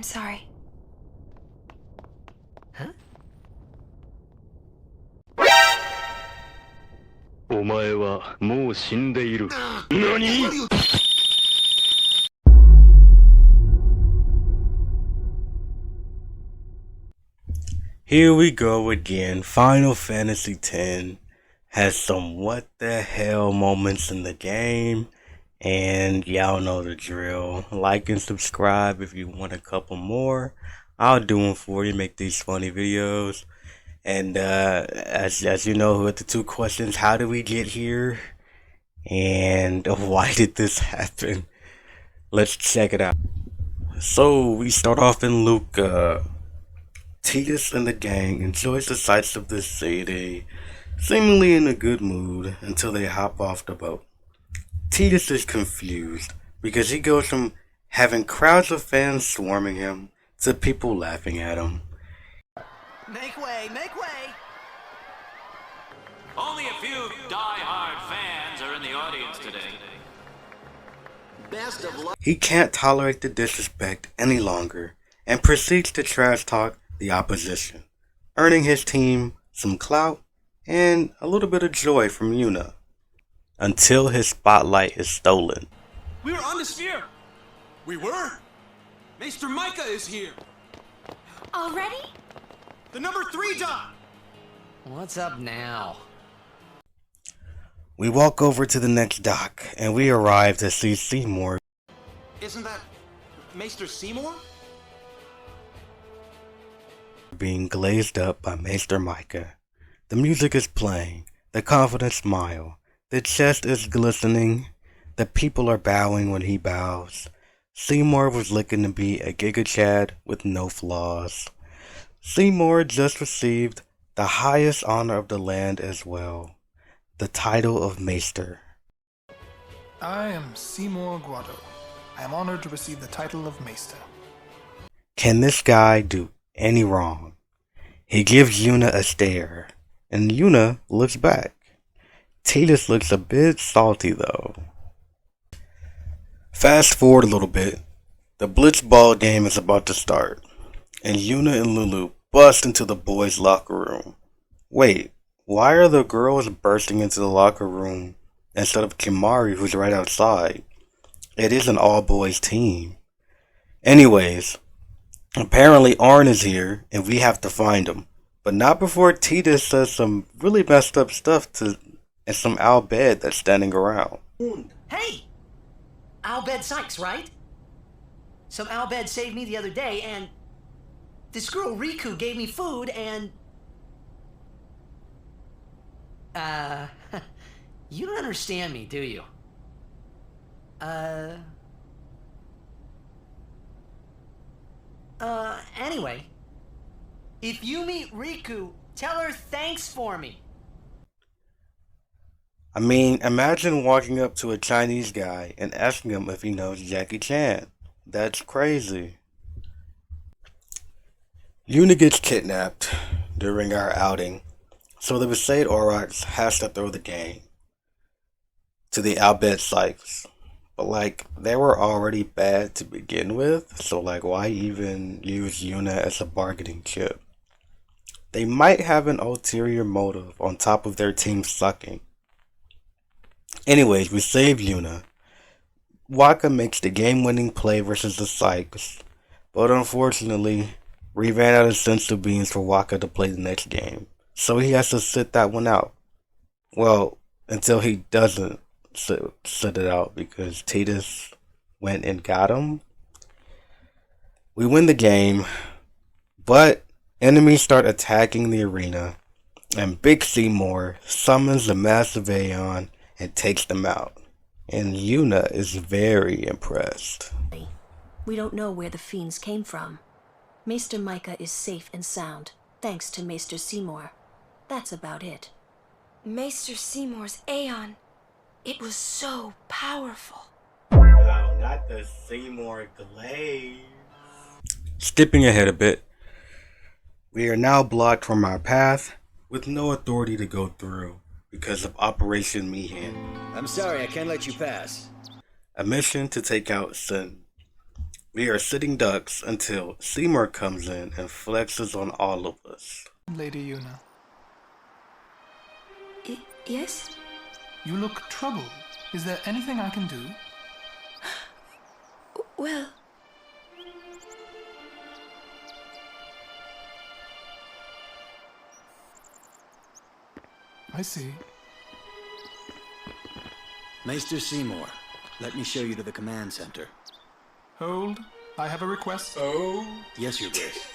I'm sorry. Huh? お前はもう死んでいる。何? Here we go again. Final Fantasy X has some what the hell moments in the game, and y'all know the drill. Like and subscribe if you want a couple more. I'll do them for you, make these funny videos. And as you know, with the two questions, how did we get here? And why did this happen? Let's check it out. So we start off in Luca. Tidus and the gang enjoys the sights of this city, seemingly in a good mood until they hop off the boat. Tidus is confused because he goes from having crowds of fans swarming him to people laughing at him. Make way, make way! Only a few die-hard fans are in the audience today. Best of luck. He can't tolerate the disrespect any longer and proceeds to trash talk the opposition, earning his team some clout and a little bit of joy from Yuna, until his spotlight is stolen. We were on the sphere! We were? Maester Micah is here! Already? The number 3 dot! What's up now? We walk over to the next dock and we arrive to see Seymour Isn't that Maester Seymour? being glazed up by Maester Micah. The music is playing, the confident smile, the chest is glistening, the people are bowing when he bows. Seymour was looking to be a Giga Chad with no flaws. Seymour just received the highest honor of the land as well, the title of Maester. I am Seymour Guado. I am honored to receive the title of Maester. Can this guy do any wrong? He gives Yuna a stare, and Yuna looks back. Tidus looks a bit salty though. Fast forward a little bit. The blitzball game is about to start, and Yuna and Lulu bust into the boys' locker room. Wait, why are the girls bursting into the locker room instead of Kimari, who's right outside? It is an all-boys team. Anyways, apparently Arn is here, and we have to find him. But not before Tidus says some really messed up stuff to some Albed that's standing around. Hey! Albed Sykes, right? Some Albed saved me the other day, and this girl Rikku gave me food, and you don't understand me, do you? Anyway, if you meet Rikku, tell her thanks for me. I mean, imagine walking up to a Chinese guy and asking him if he knows Jackie Chan. That's crazy. Yuna gets kidnapped during our outing, so the Besaid Aurochs has to throw the game to the Albed Sykes. But like, they were already bad to begin with, so like, why even use Yuna as a bargaining chip? They might have an ulterior motive on top of their team sucking. Anyways, we save Yuna. Wakka makes the game-winning play versus the Sykes, but unfortunately, we ran out of senzu beans for Wakka to play the next game, so he has to sit that one out. Well, until he doesn't sit it out because Tidus went and got him. We win the game, but enemies start attacking the arena, and Big Seymour summons a massive Aeon and takes them out. And Yuna is very impressed. We don't know where the fiends came from. Maester Micah is safe and sound, thanks to Maester Seymour. That's about it. Maester Seymour's Aeon. It was so powerful. Wow, not the Seymour glaze. Skipping ahead a bit, we are now blocked from our path with no authority to go through because of Operation Mihan. I'm sorry, I can't let you pass. A mission to take out Sin. We are sitting ducks until Seymour comes in and flexes on all of us. Lady Yuna, Yes? you look troubled. Is there anything I can do? Well, I see. Maester Seymour, let me show you to the command center. Hold. I have a request. Yes, Your Grace.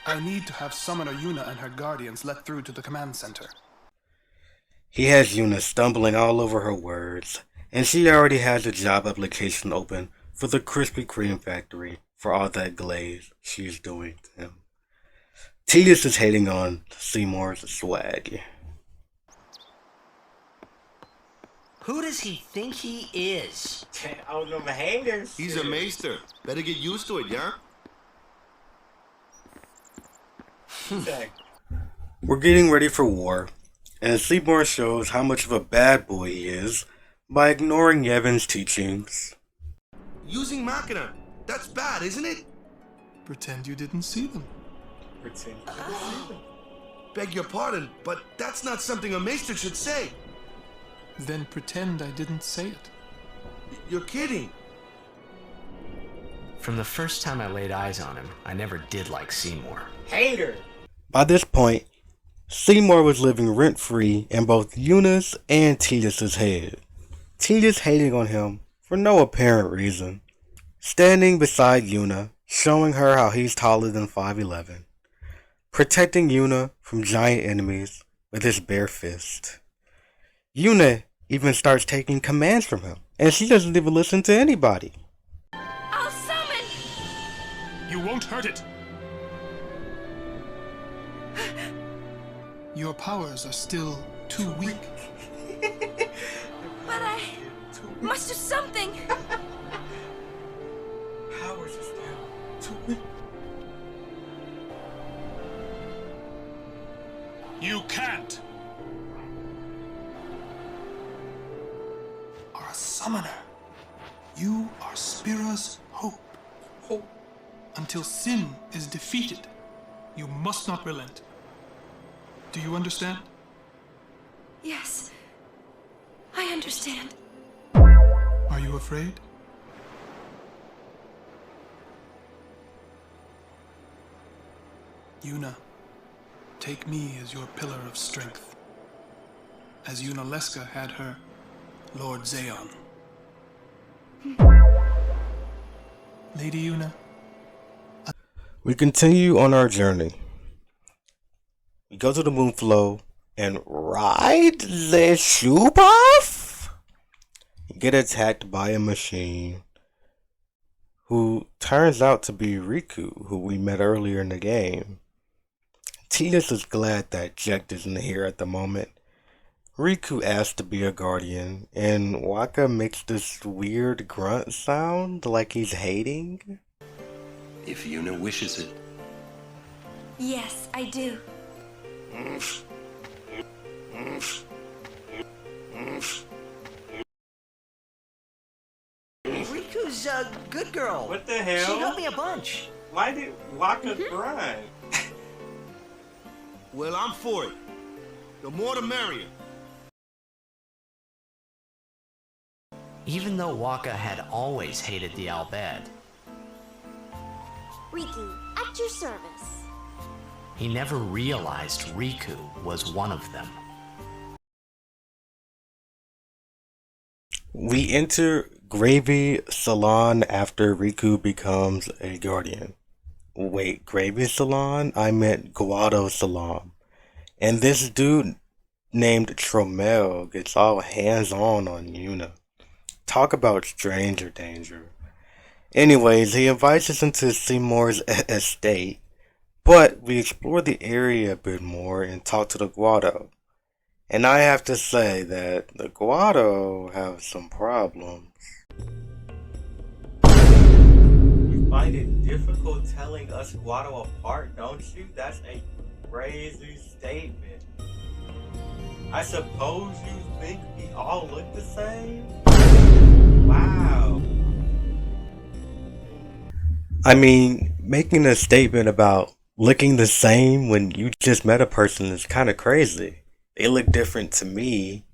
I need to have Summoner Yuna and her guardians let through to the command center. He has Yuna stumbling all over her words, and she already has a job application open for the Krispy Kreme factory for all that glaze she's doing to him. Tidus is hating on Seymour's swag. Who does he think he is? Oh, no, hangers. He's a maester. Better get used to it, yeah? We're getting ready for war, and Seymour shows how much of a bad boy he is by ignoring Yevon's teachings. Using Machina. That's bad, isn't it? Pretend you didn't see them. Beg your pardon, but that's not something a maester should say. Then pretend I didn't say it. You're kidding. From the first time I laid eyes on him, I never did like Seymour. Hater! By this point, Seymour was living rent-free in both Yuna's and Tidus' head. Tidus hating on him for no apparent reason. Standing beside Yuna, showing her how he's taller than 5'11". Protecting Yuna from giant enemies with his bare fist. Yuna even starts taking commands from him, and she doesn't even listen to anybody. I'll summon! You won't hurt it. Your powers are still too weak. But I must do something! Powers are still too weak. You can't. Are a summoner. You are Spira's hope. Until sin is defeated, you must not relent. Do you understand? Yes, I understand. Are you afraid? Yuna, take me as your pillar of strength, as Yuna had her Lord Zeon. Lady Yuna. We continue on our journey. We go to the Moonflow and ride the shoe off. Get attacked by a machine who turns out to be Rikku, who we met earlier in the game. Tidus is glad that Jekt isn't here at the moment. Rikku asked to be a guardian, and Wakka makes this weird grunt sound like he's hating. If Yuna wishes it. Yes, I do. Riku's a good girl. What the hell? She helped me a bunch. Why did Wakka grunt? Well, I'm for it. The more the merrier. Even though Wakka had always hated the Al Bhed, Rikku, at your service. he never realized Rikku was one of them. We enter Gravy Salon after Rikku becomes a guardian. Wait, Gravy Salon? I meant Guado Salon. And this dude named Tromel gets all hands-on Yuna. Talk about stranger danger. Anyways, he invites us into Seymour's estate, but we explore the area a bit more and talk to the Guado. And I have to say that the Guado have some problems. You find it difficult telling us Guado apart, don't you? That's a crazy statement. I suppose you think we all look the same? Wow. I mean, making a statement about looking the same when you just met a person is kind of crazy. They look different to me.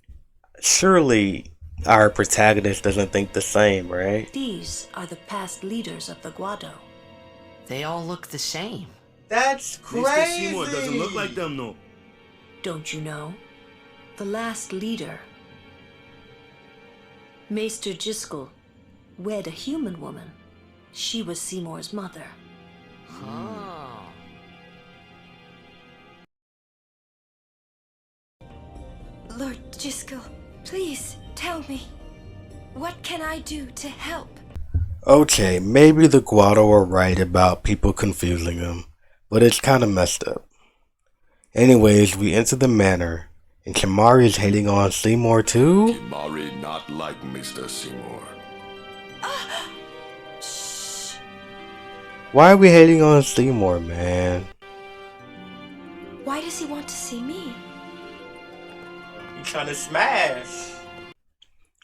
Surely our protagonist doesn't think the same, right? These are the past leaders of the Guado. They all look the same. That's Mr. Seymour doesn't look like them, no. Don't you know? The last leader, Maester Jiskel, wed a human woman. She was Seymour's mother. Oh. Lord Jiskel, please tell me. What can I do to help? Okay, maybe the Guado are right about people confusing them, but it's kind of messed up. Anyways, we enter the manor, and Kimahri is hating on Seymour too? Kimahri not like Mr. Seymour. Why are we hating on Seymour, man? Why does he want to see me? You trying to smash?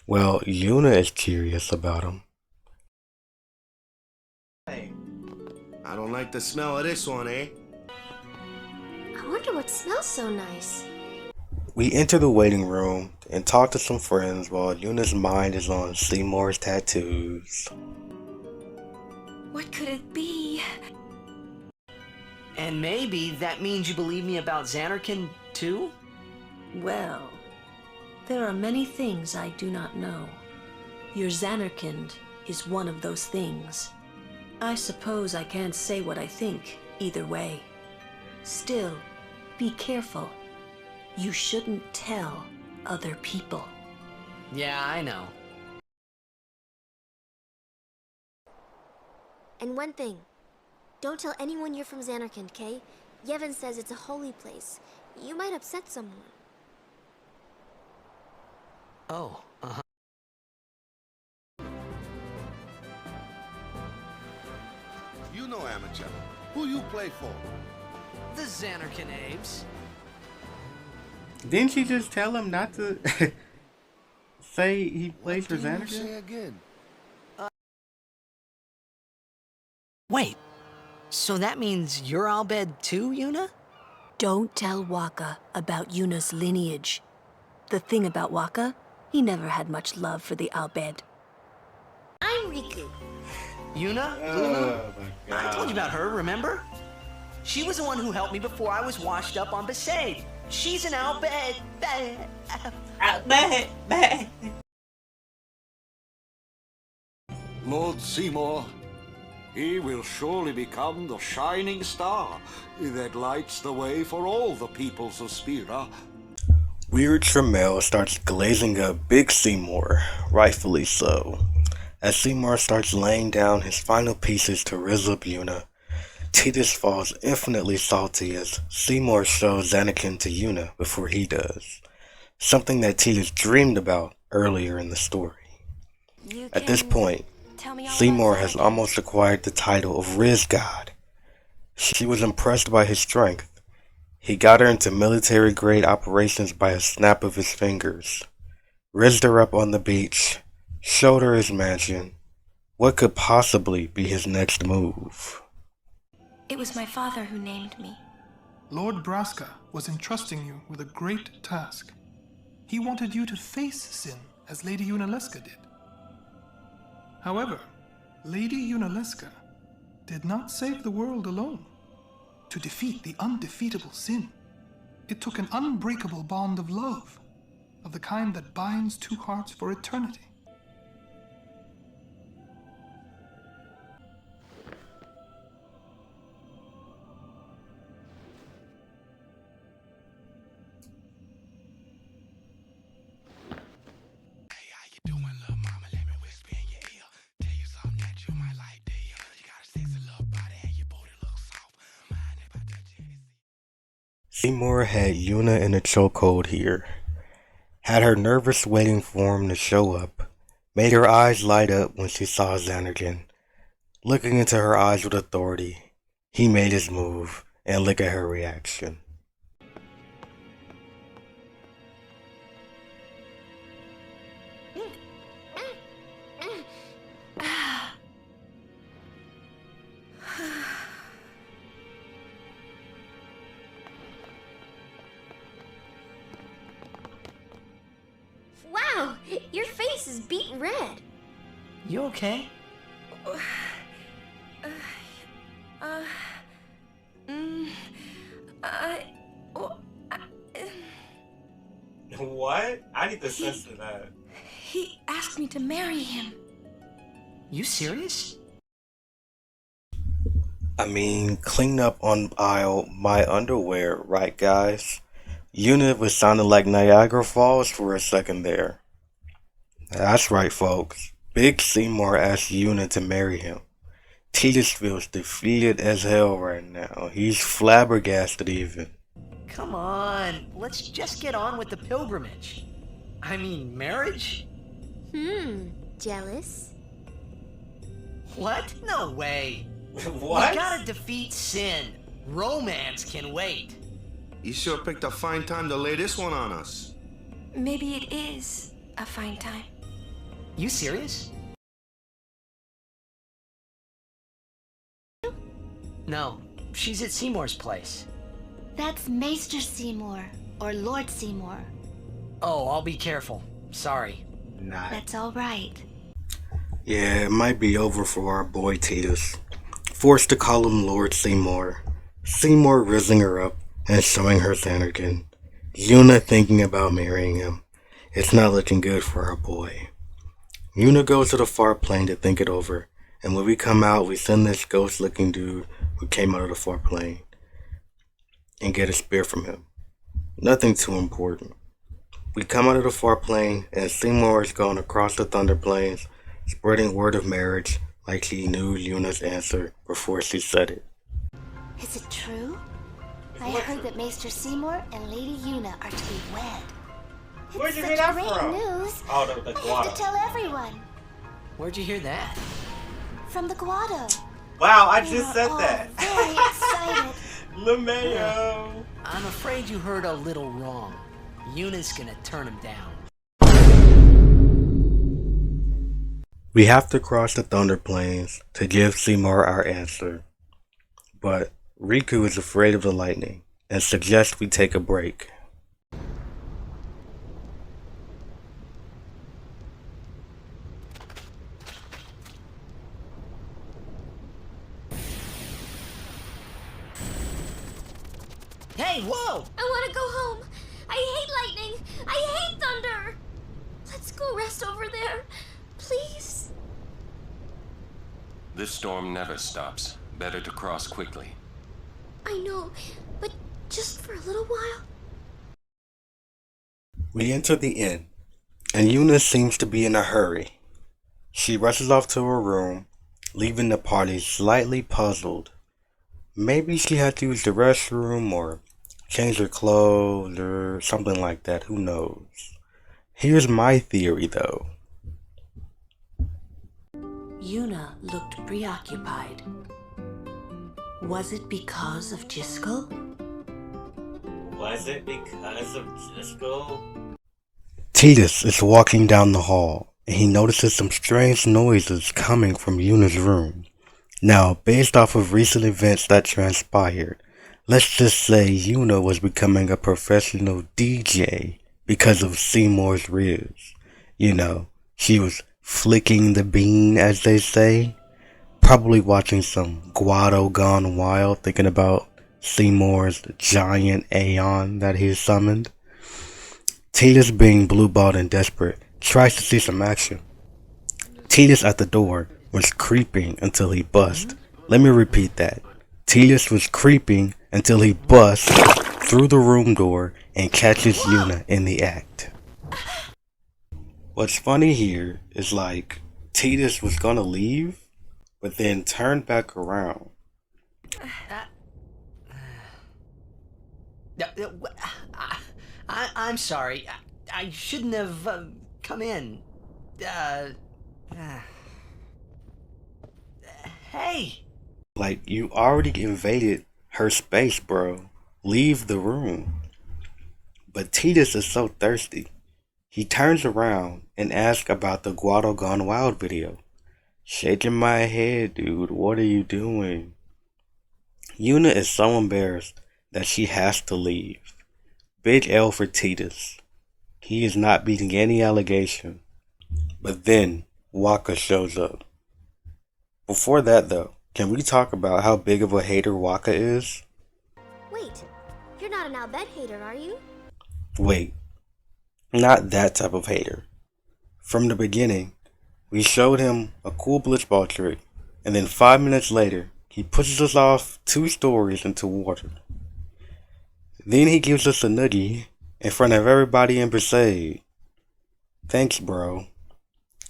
Well, Yuna is curious about him. I don't like the smell of this one, eh? I wonder what smells so nice. We enter the waiting room and talk to some friends while Yuna's mind is on Seymour's tattoos. What could it be? And maybe that means you believe me about Zanarkand too? Well, there are many things I do not know. Your Zanarkand is one of those things. I suppose I can't say what I think either way. Still, be careful. You shouldn't tell other people. Yeah, I know. And one thing. Don't tell anyone you're from Zanarkand, Kay? Yevon says it's a holy place. You might upset someone. Oh, uh-huh. You know, amateur. Who you play for? The Zanarkand Abes. Didn't she just tell him not to say he plays for Zanarkand? Say again. Wait, so that means you're Al Bhed too, Yuna? Don't tell Wakka about Yuna's lineage. The thing about Wakka, he never had much love for the Al Bhed. I'm Rikku. Yuna? Oh my God. I told you about her, remember? She was the one who helped me before I was washed up on Besaid. She's an Al Bhed. Al Bhed. Lord Seymour, he will surely become the shining star that lights the way for all the peoples of Spira. Weird Tramiel starts glazing up Big Seymour, rightfully so. As Seymour starts laying down his final pieces to rizz up Yuna, Tidus falls infinitely salty as Seymour shows Zanarkand to Yuna before he does, something that Tidus dreamed about earlier in the story. At this point, Seymour has almost acquired the title of RIZZ God. She was impressed by his strength. He got her into military-grade operations by a snap of his fingers, rizzed her up on the beach, showed her his mansion. What could possibly be his next move? It was my father who named me. Lord Braska was entrusting you with a great task. He wanted you to face sin as Lady Yunalesca did. However, Lady Yunalesca did not save the world alone. To defeat the undefeatable sin, it took an unbreakable bond of love, of the kind that binds two hearts for eternity. Seymour had Yuna in a chokehold here, had her nervous waiting for him to show up, made her eyes light up when she saw Zanarkand. Looking into her eyes with authority, he made his move, and look at her reaction. Your face is beet red. You okay? What? I need to censor that. He asked me to marry him. You serious? I mean, clean up on aisle my underwear, right guys? Yuna was sounding like Niagara Falls for a second there. That's right, folks. Big Seymour asked Yuna to marry him. Tidus feels defeated as hell right now. He's flabbergasted even. Come on, let's just get on with the pilgrimage. I mean, marriage? Jealous? What? No way. What? We gotta defeat sin. Romance can wait. You sure picked a fine time to lay this one on us. Maybe it is a fine time. You serious? No, she's at Seymour's place. That's Maester Seymour, or Lord Seymour. Oh, I'll be careful. Sorry. Nah. That's all right. Yeah, it might be over for our boy Tidus. Forced to call him Lord Seymour. Seymour rizzing her up and showing her Zanarkand. Yuna thinking about marrying him. It's not looking good for our boy. Yuna goes to the far plane to think it over, and when we come out, we send this ghost-looking dude who came out of the far plane and get a spear from him. Nothing too important. We come out of the far plane, and Seymour is going across the Thunderplains, spreading word of marriage like he knew Yuna's answer before she said it. Is it true? I heard that Maester Seymour and Lady Yuna are to be wed. Where'd you It's hear such that great from? news. Oh, the I have guado. to tell everyone. Where'd you hear that? From the guado. Wow, I We just were said all that. very excited. LeMayo. I'm afraid you heard a little wrong. Yuna's gonna turn him down. We have to cross the Thunderplains to give Seymour our answer. But Rikku is afraid of the lightning and suggests we take a break. Hey, whoa! I want to go home. I hate lightning. I hate thunder. Let's go rest over there. Please. This storm never stops. Better to cross quickly. I know, but just for a little while. We enter the inn, and Yuna seems to be in a hurry. She rushes off to her room, leaving the party slightly puzzled. Maybe she had to use the restroom or change her clothes or something like that, who knows. Here's my theory though. Yuna looked preoccupied. Was it because of Jiskel? Was it because of Jiskel? Tidus is walking down the hall, and he notices some strange noises coming from Yuna's room. Now, based off of recent events that transpired, let's just say Yuna was becoming a professional DJ because of Seymour's RIZZ. You know, she was flicking the bean, as they say. Probably watching some Guado Gone Wild, thinking about Seymour's giant Aeon that he summoned. Tidus, being blue-balled and desperate, tries to see some action. Tidus at the door was creeping until he bust. Let me repeat that. Tidus was creeping until he busts through the room door and catches Yuna in the act. What's funny here is like Tidus was gonna leave, but then turned back around. I'm sorry. I shouldn't have come in. Hey! Like, you already invaded her space, bro. Leave the room. But Tidus is so thirsty. He turns around and asks about the Guado Gone Wild video. Shaking my head, dude. What are you doing? Yuna is so embarrassed that she has to leave. Big L for Tidus. He is not beating any allegation But then Wakka shows up. Before that though, can we talk about how big of a hater Wakka is? Wait, you're not an Al Bhed hater, are you? Wait, not that type of hater. From the beginning, we showed him a cool blitzball trick, and then 5 minutes later, he pushes us off 2 stories into water. Then he gives us a nuggie in front of everybody in Besaid. Thanks, bro.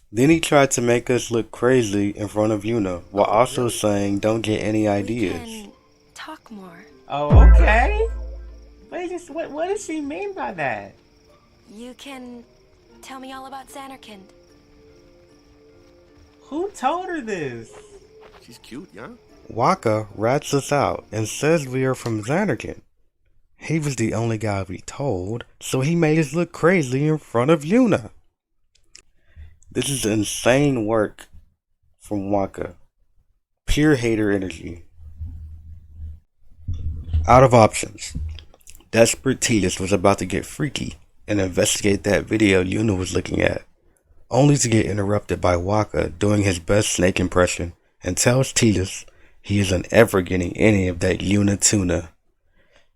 Then he tried to make us look crazy in front of Yuna, while also saying don't get any ideas. We can talk more. Oh, okay. What does she mean by that? You can tell me all about Zanarkand. Who told her this? She's cute, yeah? Wakka rats us out and says we are from Zanarkand. He was the only guy we told, so he made us look crazy in front of Yuna. This is insane work from Wakka. Pure hater energy. Out of options, desperate Tidus was about to get freaky and investigate that video Yuna was looking at, only to get interrupted by Wakka doing his best snake impression and tells Tidus he isn't ever getting any of that Yuna tuna.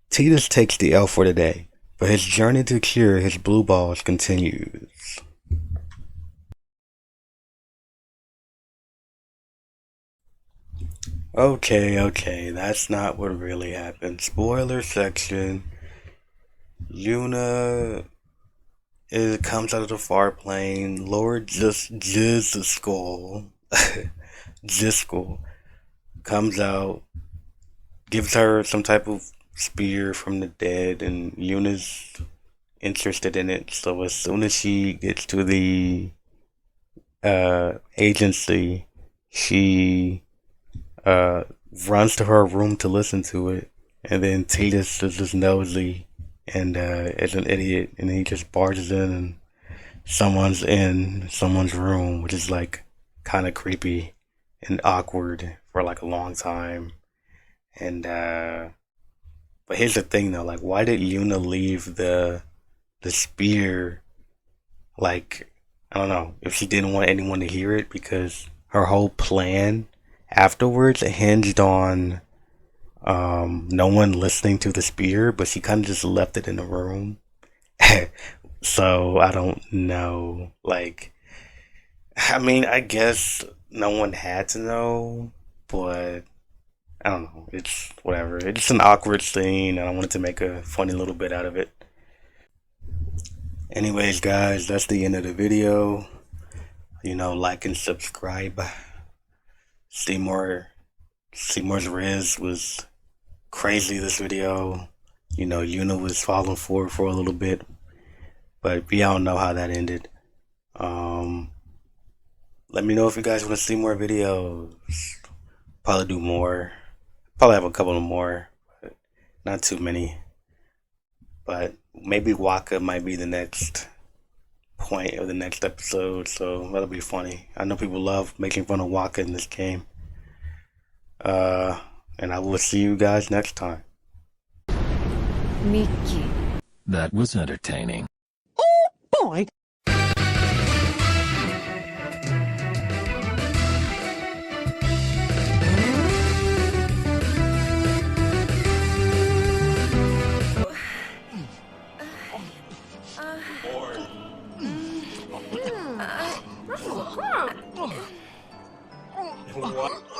Tidus takes the L for the day, but his journey to cure his blue balls continues. Okay, that's not what really happened. Spoiler section. Yuna comes out of the far plane. Lord Jizzskull comes out, gives her some type of spear from the dead, and Yuna's interested in it. So as soon as she gets to the agency, she runs to her room to listen to it, and then Tidus is just nosy and is an idiot, and he just barges in someone's room, which is like kind of creepy and awkward for like a long time. And but here's the thing though, like, why did Yuna leave the spear? Like, I don't know if she didn't want anyone to hear it, because her whole plan afterwards hinged on no one listening to the spear, but she kind of just left it in the room. So I don't know, like, I mean, I guess no one had to know, but I don't know, it's whatever. It's an awkward scene and I wanted to make a funny little bit out of it. Anyways guys, that's the end of the video. You know, like and subscribe. Seemore's RIZZ was crazy this video. You know, Yuna was falling for it for a little bit, but we all know how that ended. Let me know if you guys want to see more videos. Probably do more. Probably have a couple of more, but not too many. But maybe Wakka might be the next point of the next episode, so that'll be funny. I know people love making fun of Wakka in this game. And I will see you guys next time. Mickey. That was entertaining. Oh boy! What?